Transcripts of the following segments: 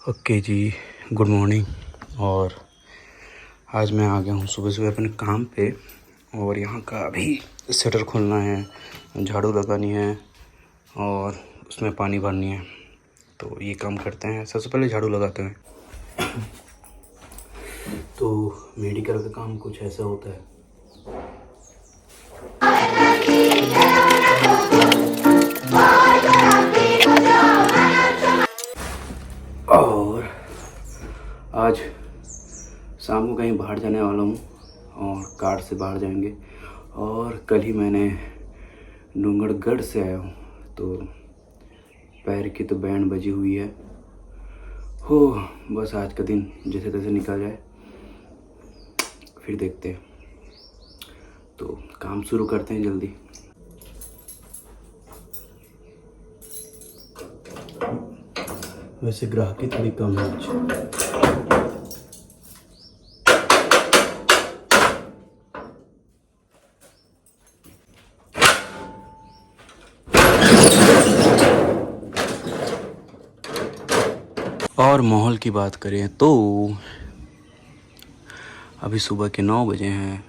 Okay जी, good morning. और आज मैं आ गया हूँ सुबह सुबह अपने काम पे। और यहाँ का अभी शटर खोलना है, झाड़ू लगानी है और उसमें पानी भरनी है। तो ये काम करते हैं। सबसे पहले झाड़ू लगाते हैं। तो मेडिकल का काम कुछ ऐसा होता है। और आज शाम को कहीं बाहर जाने वाला हूँ और कार से बाहर जाएंगे। और कल ही मैंने डूंगरगढ़ से आया हूँ, तो पैर की तो बैंड बजी हुई है। हो बस आज का दिन जैसे तैसे निकल जाए, फिर देखते हैं। तो काम शुरू करते हैं जल्दी। वैसे ग्राहकी थोड़ी कम है आज। और माहौल की बात करें तो अभी सुबह के 9 बजे हैं,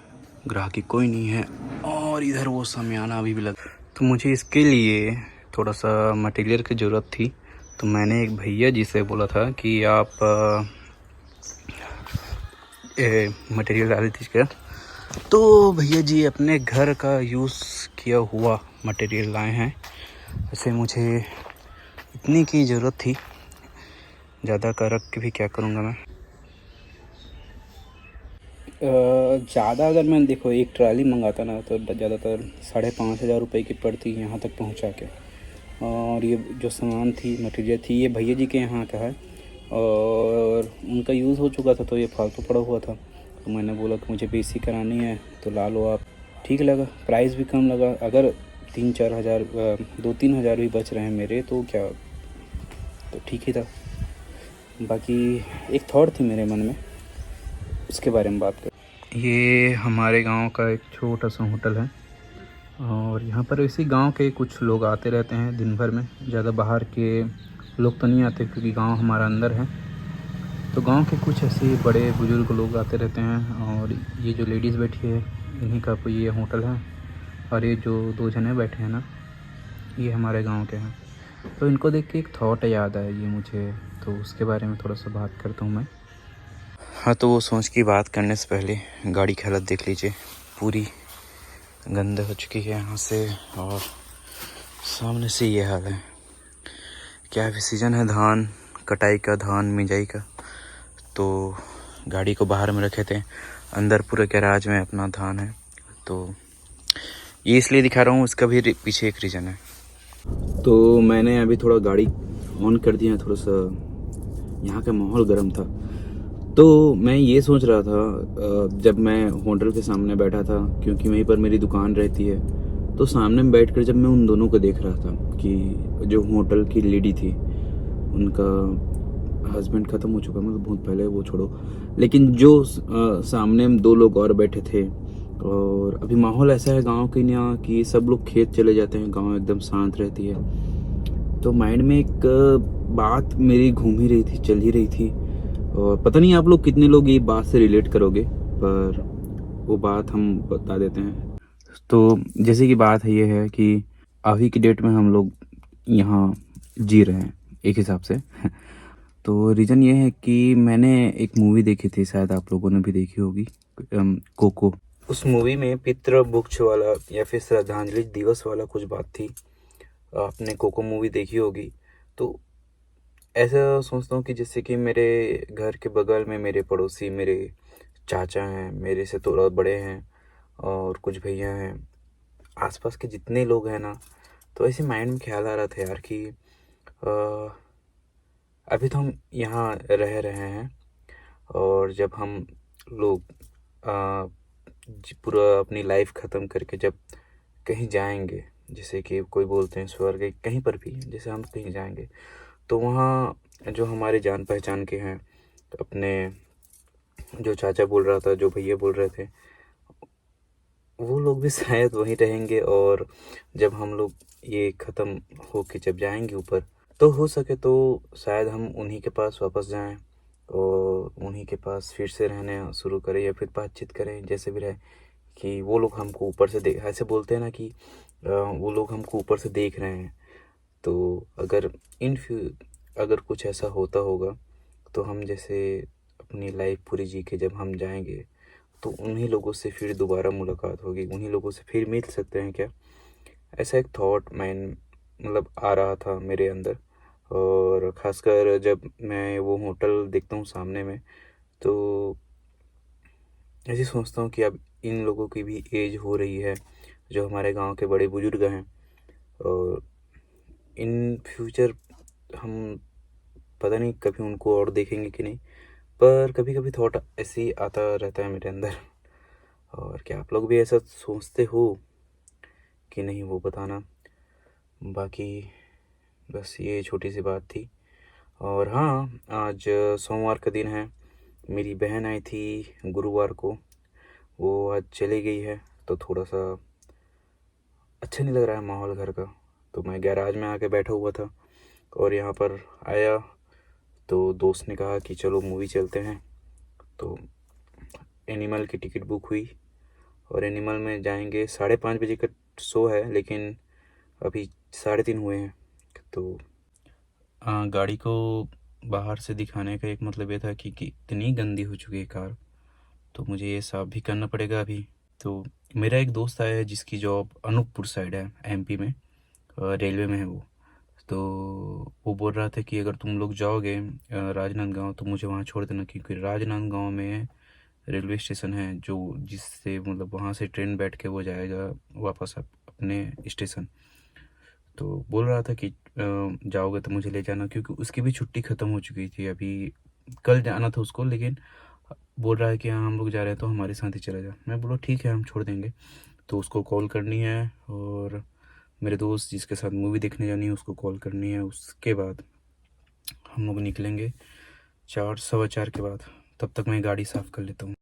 ग्राहकी कोई नहीं है। और इधर वो सामियाना अभी भी लगा। तो मुझे इसके लिए थोड़ा सा मटेरियल की ज़रूरत थी। तो मैंने एक भैया जी से बोला था कि आप मटेरियल डाल दीजिएगा। तो भैया जी अपने घर का यूज़ किया हुआ मटेरियल लाए हैं। वैसे मुझे इतनी की ज़रूरत थी, ज़्यादा का रख के भी क्या करूँगा मैं। ज़्यादा अगर मैं देखो एक ट्राली मंगाता ना तो ज़्यादातर 5,500 रुपये की पड़ती यहाँ तक पहुँचा के। और ये जो सामान थी, मटेरियल थी, ये भैया जी के यहाँ का है और उनका यूज़ हो चुका था, तो ये फालतू पड़ा हुआ था। तो मैंने बोला कि मुझे बीसी करानी है तो ला लो आप। ठीक लगा, प्राइस भी कम लगा। अगर 3-4 हज़ार 2-3 हज़ार भी बच रहे हैं मेरे तो क्या, तो ठीक ही था। बाकी एक थॉट थी मेरे मन में, उसके बारे में बात कर। ये हमारे गांव का एक छोटा सा होटल है और यहाँ पर इसी गांव के कुछ लोग आते रहते हैं दिन भर में। ज़्यादा बाहर के लोग तो नहीं आते क्योंकि गांव हमारा अंदर है। तो गांव के कुछ ऐसे बड़े बुजुर्ग लोग आते रहते हैं। और ये जो लेडीज़ बैठी है इन्हीं का ये होटल है। और ये जो 2 जने बैठे हैं ना, ये हमारे गाँव के हैं। तो इनको देख के एक थॉट याद आया ये मुझे, तो उसके बारे में थोड़ा सा बात करता हूँ मैं। हाँ, तो वो सोच की बात करने से पहले गाड़ी की हालत देख लीजिए, पूरी गंदा हो चुकी है यहाँ से। और सामने से ये हाल है। क्या भी सीज़न है धान कटाई का, धान मिंजाई का। तो गाड़ी को बाहर में रखे थे, अंदर पूरे गैराज में अपना धान है। तो ये इसलिए दिखा रहा हूँ, इसका भी पीछे एक रीज़न है। तो मैंने अभी थोड़ा गाड़ी ऑन कर दिया, थोड़ा सा यहाँ का माहौल गर्म था। तो मैं ये सोच रहा था जब मैं होटल के सामने बैठा था, क्योंकि वहीं पर मेरी दुकान रहती है, तो सामने में बैठकर जब मैं उन दोनों को देख रहा था कि जो होटल की लेडी थी उनका हस्बैंड ख़त्म हो चुका, मतलब बहुत पहले, वो छोड़ो। लेकिन जो सामने में 2 लोग और बैठे थे। और अभी माहौल ऐसा है गांव के यहाँ कि सब लोग खेत चले जाते हैं, गांव एकदम शांत रहती है। तो माइंड में एक बात मेरी घूम ही रही थी, चल ही रही थी। और पता नहीं आप लोग कितने लोग ये बात से रिलेट करोगे, पर वो बात हम बता देते हैं। तो जैसे कि बात है, ये है कि अभी की डेट में हम लोग यहाँ जी रहे हैं एक हिसाब से। तो रीज़न ये है कि मैंने एक मूवी देखी थी, शायद आप लोगों ने भी देखी होगी, कोको। उस मूवी में पितृ बुक्ष वाला या फिर श्रद्धांजलि दिवस वाला कुछ बात थी। आपने कोको मूवी देखी होगी। तो ऐसा सोचता हूँ कि जैसे कि मेरे घर के बगल में मेरे पड़ोसी मेरे चाचा हैं, मेरे से थोड़ा बड़े हैं, और कुछ भैया हैं, आसपास के जितने लोग हैं ना। तो ऐसे माइंड में ख्याल आ रहा था यार कि अभी तो हम यहाँ रह रहे हैं, और जब हम लोग पूरा अपनी लाइफ ख़त्म करके जब कहीं जाएंगे, जैसे कि कोई बोलते हैं स्वर्ग, कहीं पर भी जैसे हम कहीं जाएंगे, तो वहाँ जो हमारे जान पहचान के हैं, अपने जो चाचा बोल रहा था, जो भैया बोल रहे थे, वो लोग भी शायद वहीं रहेंगे। और जब हम लोग ये ख़त्म हो के जब जाएंगे ऊपर, तो हो सके तो शायद हम उन्हीं के पास वापस जाएं और उन्हीं के पास फिर से रहने शुरू करें या फिर बातचीत करें, जैसे भी रहे। कि वो लोग हमको ऊपर से देख, ऐसे बोलते हैं ना कि वो लोग हमको ऊपर से देख रहे हैं। तो अगर अगर कुछ ऐसा होता होगा तो हम जैसे अपनी लाइफ पूरी जी के जब हम जाएंगे तो उन्हीं लोगों से फिर दोबारा मुलाकात होगी, उन्हीं लोगों से फिर मिल सकते हैं क्या। ऐसा एक थॉट माइंड मतलब आ रहा था मेरे अंदर। और ख़ासकर जब मैं वो होटल देखता हूँ सामने में, तो ऐसे सोचता हूँ कि अब इन लोगों की भी एज हो रही है, जो हमारे गांव के बड़े बुजुर्ग हैं। और इन फ्यूचर हम पता नहीं कभी उनको और देखेंगे कि नहीं, पर कभी कभी थॉट ऐसे ही आता रहता है मेरे अंदर। और क्या आप लोग भी ऐसा सोचते हो कि नहीं, वो बताना। बाकी बस ये छोटी सी बात थी। और हाँ, आज सोमवार का दिन है। मेरी बहन आई थी गुरुवार को, वो आज चली गई है। तो थोड़ा सा अच्छा नहीं लग रहा है माहौल घर का। तो मैं गैराज में आके बैठा हुआ था और यहाँ पर आया, तो दोस्त ने कहा कि चलो मूवी चलते हैं। तो एनिमल की टिकट बुक हुई और एनिमल में जाएंगे। 5:30 बजे का शो है, लेकिन अभी 3:30 हुए हैं। तो गाड़ी को बाहर से दिखाने का एक मतलब ये था कि इतनी गंदी हो चुकी है कार, तो मुझे ये साफ भी करना पड़ेगा अभी। तो मेरा एक दोस्त आया है जिसकी जॉब अनूपपुर साइड है, एमपी में, रेलवे में है वो। तो वो बोल रहा था कि अगर तुम लोग जाओगे राजनांदगांव तो मुझे वहाँ छोड़ देना, क्योंकि राजनांदगांव में रेलवे स्टेशन है जो जिससे मतलब वहाँ से ट्रेन बैठ के वो जाएगा वापस अपने स्टेशन। तो बोल रहा था कि जाओगे तो मुझे ले जाना, क्योंकि उसकी भी छुट्टी ख़त्म हो चुकी थी अभी। कल जाना था उसको, लेकिन बोल रहा है कि हाँ हम लोग जा रहे हैं तो हमारे साथ ही चला जा। मैं बोला ठीक है, हम छोड़ देंगे। तो उसको कॉल करनी है, और मेरे दोस्त जिसके साथ मूवी देखने जानी है उसको कॉल करनी है। उसके बाद हम लोग निकलेंगे 4 सवा 4 के बाद। तब तक मैं गाड़ी साफ़ कर लेता हूँ।